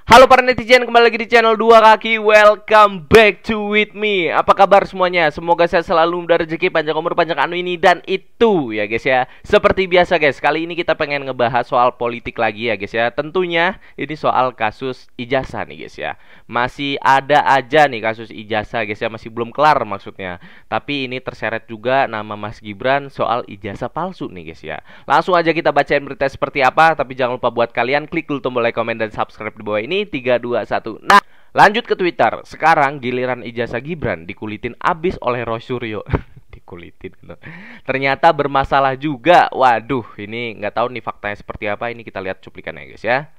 Halo para netizen, kembali lagi di channel Dua Kaki. Welcome back to with me. Apa kabar semuanya? Semoga saya selalu mudah rezeki, panjang umur, panjang anu ini dan itu ya guys ya. Seperti biasa guys, kali ini kita pengen ngebahas soal politik lagi ya guys ya. Tentunya ini soal kasus ijazah nih guys ya. Masih ada aja nih kasus ijazah guys ya, masih belum kelar maksudnya. Tapi ini terseret juga nama Mas Gibran soal ijazah palsu nih guys ya. Langsung aja kita bacain berita seperti apa. Tapi jangan lupa buat kalian klik dulu tombol like, komen, dan subscribe di bawah ini. 3, 2, 1. Nah, lanjut ke Twitter. Sekarang giliran ijazah Gibran dikulitin abis oleh Roy Suryo. Dikulitin gitu. Ternyata bermasalah juga. Waduh, ini nggak tahu nih faktanya seperti apa. Ini kita lihat cuplikannya guys ya.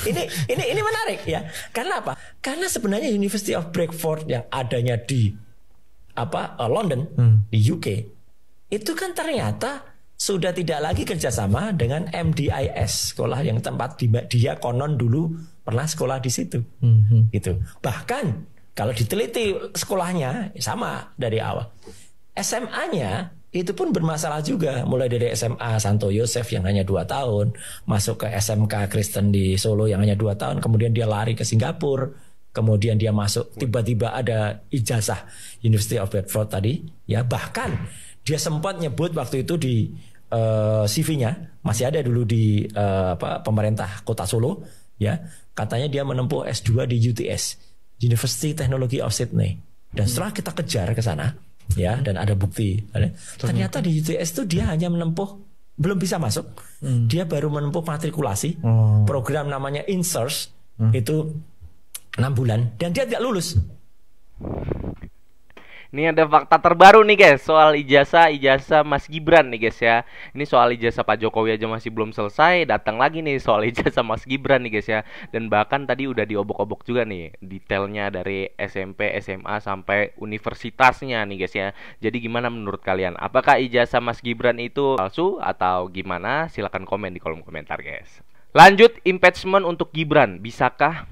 Ini menarik ya. Karena apa? Karena sebenarnya University of Bradford yang adanya di London, di UK, itu kan ternyata sudah tidak lagi kerjasama dengan MDIS, sekolah yang tempat dia konon dulu pernah sekolah di situ. Gitu. Bahkan kalau diteliti sekolahnya sama dari awal. SMA-nya itu pun bermasalah juga, mulai dari SMA Santo Yosef yang hanya 2 tahun, masuk ke SMK Kristen di Solo yang hanya 2 tahun, kemudian dia lari ke Singapura, kemudian dia masuk, tiba-tiba ada ijazah University of Bradford tadi, ya. Bahkan dia sempat nyebut waktu itu di CV-nya, masih ada dulu di pemerintah Kota Solo, ya. Katanya dia menempuh S2 di UTS, University Technology of Sydney. Dan setelah kita kejar ke sana, ya, dan ada bukti, ternyata di UTS itu dia hanya menempuh, belum bisa masuk. Dia baru menempuh matrikulasi, program namanya INSERS, itu 6 bulan, dan dia tidak lulus. Ini ada fakta terbaru nih guys soal ijazah Mas Gibran nih guys ya. Ini soal ijazah Pak Jokowi aja masih belum selesai, datang lagi nih soal ijazah Mas Gibran nih guys ya. Dan bahkan tadi udah diobok-obok juga nih detailnya dari SMP, SMA sampai universitasnya nih guys ya. Jadi gimana menurut kalian? Apakah ijazah Mas Gibran itu palsu atau gimana? Silahkan komen di kolom komentar guys. Lanjut, impeachment untuk Gibran, bisakah?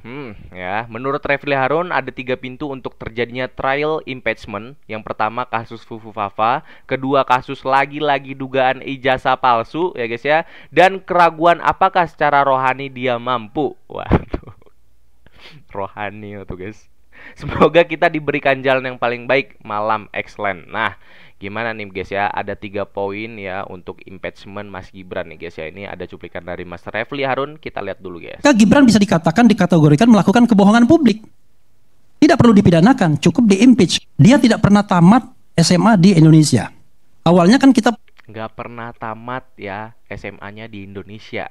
Ya, menurut Refly Harun ada 3 pintu untuk terjadinya trial impeachment. Yang pertama kasus Fufu Fafa, kedua kasus lagi-lagi dugaan ijazah palsu ya guys ya, dan keraguan apakah secara rohani dia mampu. Waduh, rohani tuh guys. Semoga kita diberikan jalan yang paling baik. Malam excellent. Nah, gimana nih guys ya, ada 3 poin ya untuk impeachment Mas Gibran nih guys ya. Ini ada cuplikan dari Mas Refly Harun, kita lihat dulu guys. Gibran bisa dikategorikan melakukan kebohongan publik. Tidak perlu dipidanakan, cukup di-impeach. Dia tidak pernah tamat SMA di Indonesia. Awalnya kan kita nggak pernah tamat ya SMA-nya di Indonesia.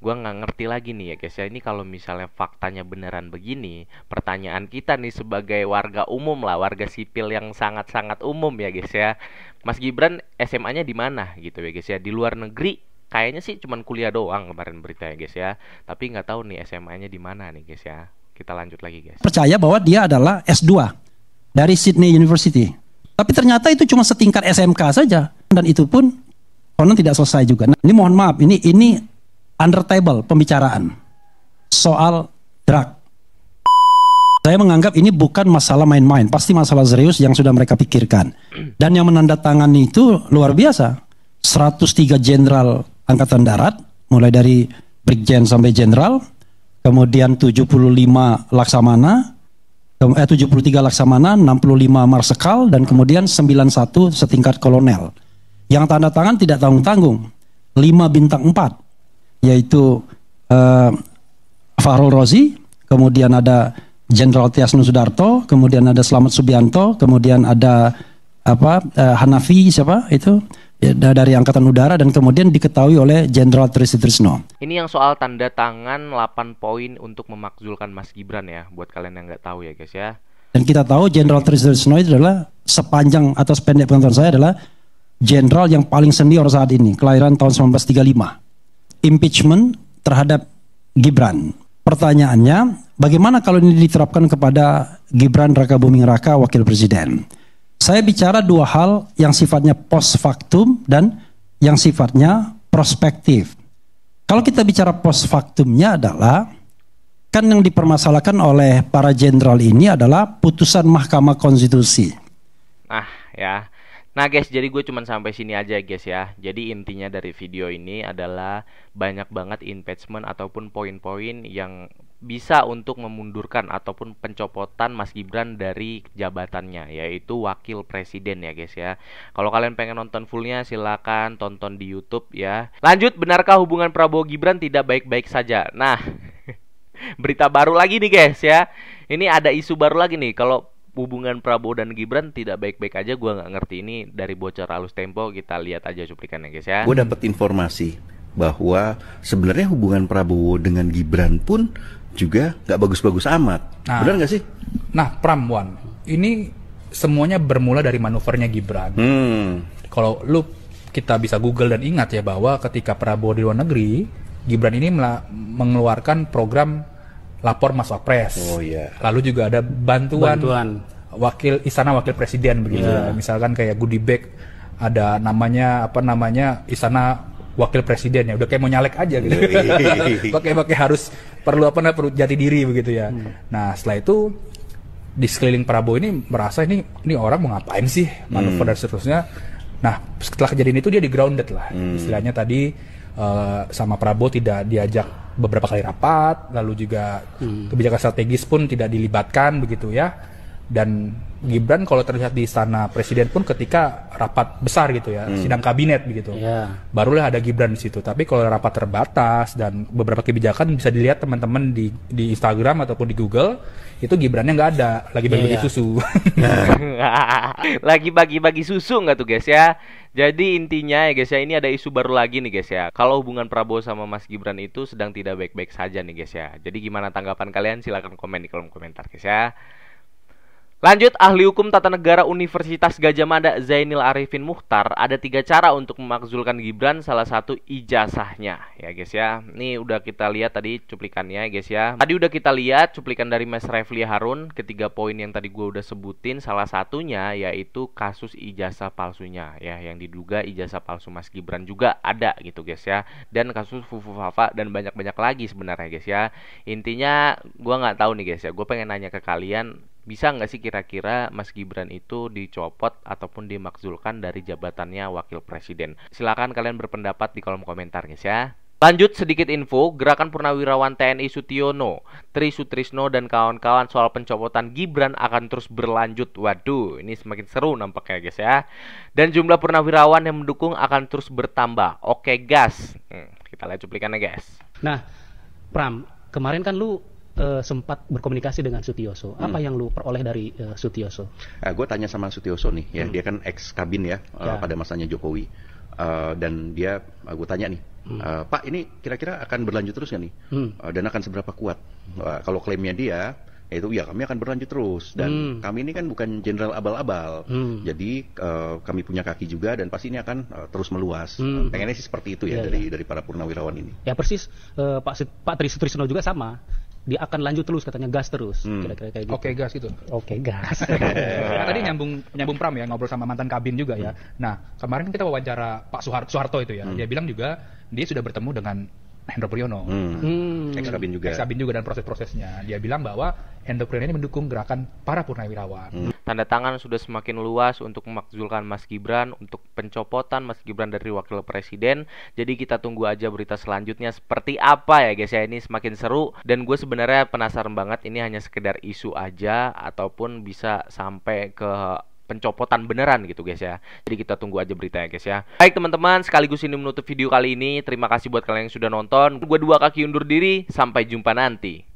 Gua nggak ngerti lagi nih ya guys ya. Ini kalau misalnya faktanya beneran begini, pertanyaan kita nih sebagai warga umum lah, warga sipil yang sangat-sangat umum ya guys ya. Mas Gibran SMA-nya di mana gitu ya guys ya? Di luar negeri kayaknya sih cuman kuliah doang kemarin berita ya guys ya. Tapi nggak tahu nih SMA-nya di mana nih guys ya. Kita lanjut lagi guys. percaya bahwa dia adalah S2 dari Sydney University. Tapi ternyata itu cuma setingkat SMK saja, dan itu pun konon tidak selesai juga. Nah, ini mohon maaf, ini under table pembicaraan soal drug. Saya menganggap ini bukan masalah main-main, pasti masalah serius yang sudah mereka pikirkan. Dan yang menandatangani itu luar biasa. 103 jenderal angkatan darat, mulai dari brigjen sampai jenderal, kemudian 75 laksamana, 73 laksamana, 65 marsekal, dan kemudian 91 setingkat kolonel. Yang tanda tangan tidak tanggung-tanggung, 5 bintang 4. Yaitu Fahrul Rozi, kemudian ada Jenderal Tiasno Sudarto, kemudian ada Slamet Subianto, kemudian ada Hanafi siapa itu ya, dari Angkatan Udara, dan kemudian diketahui oleh Jenderal Trisno. Ini yang soal tanda tangan 8 poin untuk memakzulkan Mas Gibran ya, buat kalian yang nggak tahu ya guys ya. Dan kita tahu Jenderal Trisno itu adalah, sepanjang atau sependek pengetahuan saya, adalah jenderal yang paling senior saat ini, kelahiran tahun 1935. Impeachment terhadap Gibran. Pertanyaannya, bagaimana kalau ini diterapkan kepada Gibran Rakabuming Raka, Wakil Presiden? Saya bicara 2 hal yang sifatnya post factum dan yang sifatnya prospektif. Kalau kita bicara post factumnya adalah, kan yang dipermasalahkan oleh para jenderal ini adalah putusan Mahkamah Konstitusi. Nah ya, nah guys, jadi gue cuman sampai sini aja guys ya. Jadi intinya dari video ini adalah banyak banget impeachment ataupun poin-poin yang bisa untuk memundurkan ataupun pencopotan Mas Gibran dari jabatannya, yaitu wakil presiden ya guys ya. Kalau kalian pengen nonton fullnya silakan tonton di YouTube ya. Lanjut, benarkah hubungan Prabowo Gibran tidak baik-baik saja? Nah, berita baru lagi nih guys ya. Ini ada isu baru lagi nih, kalau hubungan Prabowo dan Gibran tidak baik-baik aja, gua nggak ngerti. Ini dari bocor halus Tempo, kita lihat aja cuplikannya guys ya. Gue dapat informasi bahwa sebenarnya hubungan Prabowo dengan Gibran pun juga nggak bagus-bagus amat. Nah, benar nggak sih? Nah, Pram, ini semuanya bermula dari manuvernya Gibran. Kalau kita bisa Google dan ingat ya bahwa ketika Prabowo di luar negeri, Gibran ini mengeluarkan program lapor Mas Wapres. Oh iya. Lalu juga ada bantuan istana wakil presiden begitu. Misalkan kayak goodie bag, ada namanya istana wakil presiden ya, udah kayak mau nyalek aja gitu. pakai harus perlu jati diri begitu ya. Nah, setelah itu di sekeliling Prabowo ini merasa ini orang mau ngapain sih, manuver dan seterusnya. Nah, setelah kejadian itu dia di grounded lah. Istilahnya tadi sama Prabowo tidak diajak beberapa kali rapat, lalu juga kebijakan strategis pun tidak dilibatkan begitu ya. Dan Gibran kalau terlihat di istana presiden pun ketika rapat besar gitu ya, sidang kabinet begitu, barulah ada Gibran di situ. Tapi kalau rapat terbatas dan beberapa kebijakan bisa dilihat teman-teman di Instagram ataupun di Google, itu Gibrannya nggak ada, lagi bagi-bagi susu. Lagi bagi-bagi susu nggak tuh guys ya. Jadi intinya ya guys ya, ini ada isu baru lagi nih guys ya. Kalau hubungan Prabowo sama Mas Gibran itu sedang tidak baik-baik saja nih guys ya. Jadi gimana tanggapan kalian? Silahkan komen di kolom komentar guys ya. Lanjut, ahli hukum tata negara Universitas Gadjah Mada Zainil Arifin Muchtar, ada 3 cara untuk memakzulkan Gibran, salah satu ijazahnya ya guys ya. Ini udah kita lihat tadi cuplikannya guys ya. Tadi udah kita lihat cuplikan dari Mas Refli Harun, ketiga poin yang tadi gue udah sebutin, salah satunya yaitu kasus ijazah palsunya ya, yang diduga ijazah palsu Mas Gibran juga ada gitu guys ya. Dan kasus Fufu Fafa dan banyak-banyak lagi sebenarnya guys ya. Intinya gue nggak tahu nih guys ya, gue pengen nanya ke kalian, bisa nggak sih kira-kira Mas Gibran itu dicopot ataupun dimakzulkan dari jabatannya wakil presiden? Silakan kalian berpendapat di kolom komentar guys ya. Lanjut, sedikit info, gerakan Purnawirawan TNI Sutiono, Tri Sutrisno dan kawan-kawan soal pencopotan Gibran akan terus berlanjut. Waduh, ini semakin seru nampaknya guys ya. Dan jumlah purnawirawan yang mendukung akan terus bertambah. Oke gas, kita lihat cuplikannya guys. Nah, Pram, kemarin kan lu sempat berkomunikasi dengan Sutioso. Apa yang lu peroleh dari Sutioso? Gue tanya sama Sutioso nih, ya dia kan ex kabin ya, pada masanya Jokowi. Dan dia, gue tanya nih, Pak ini kira-kira akan berlanjut terus nggak nih? Dan akan seberapa kuat? Kalau klaimnya dia, yaitu ya kami akan berlanjut terus. Dan kami ini kan bukan jenderal abal-abal. Jadi kami punya kaki juga dan pasti ini akan terus meluas. Pengennya sih seperti itu ya, dari para purnawirawan ini. Ya persis, Pak Tri Sutrisno juga sama. Dia akan lanjut terus, katanya gas terus, kira-kira kayak gitu. Oke gas gitu. Oke gas. Nah, tadi nyambung Pram ya, ngobrol sama mantan kabin juga ya. Nah, kemarin kita wawancara Pak Soeharto itu ya. Dia bilang juga dia sudah bertemu dengan Hendro Priyono, Ex kabin juga dan proses-prosesnya. Dia bilang bahwa Hendro Priyono ini mendukung gerakan para purnawirawan. Tanda tangan sudah semakin luas untuk memakzulkan Mas Gibran, untuk pencopotan Mas Gibran dari wakil presiden. Jadi kita tunggu aja berita selanjutnya seperti apa ya guys ya. Ini semakin seru dan gue sebenarnya penasaran banget, ini hanya sekedar isu aja ataupun bisa sampai ke pencopotan beneran gitu guys ya. Jadi kita tunggu aja beritanya guys ya. Baik teman-teman, sekaligus ini menutup video kali ini. Terima kasih buat kalian yang sudah nonton. Gue Dua Kaki undur diri, sampai jumpa nanti.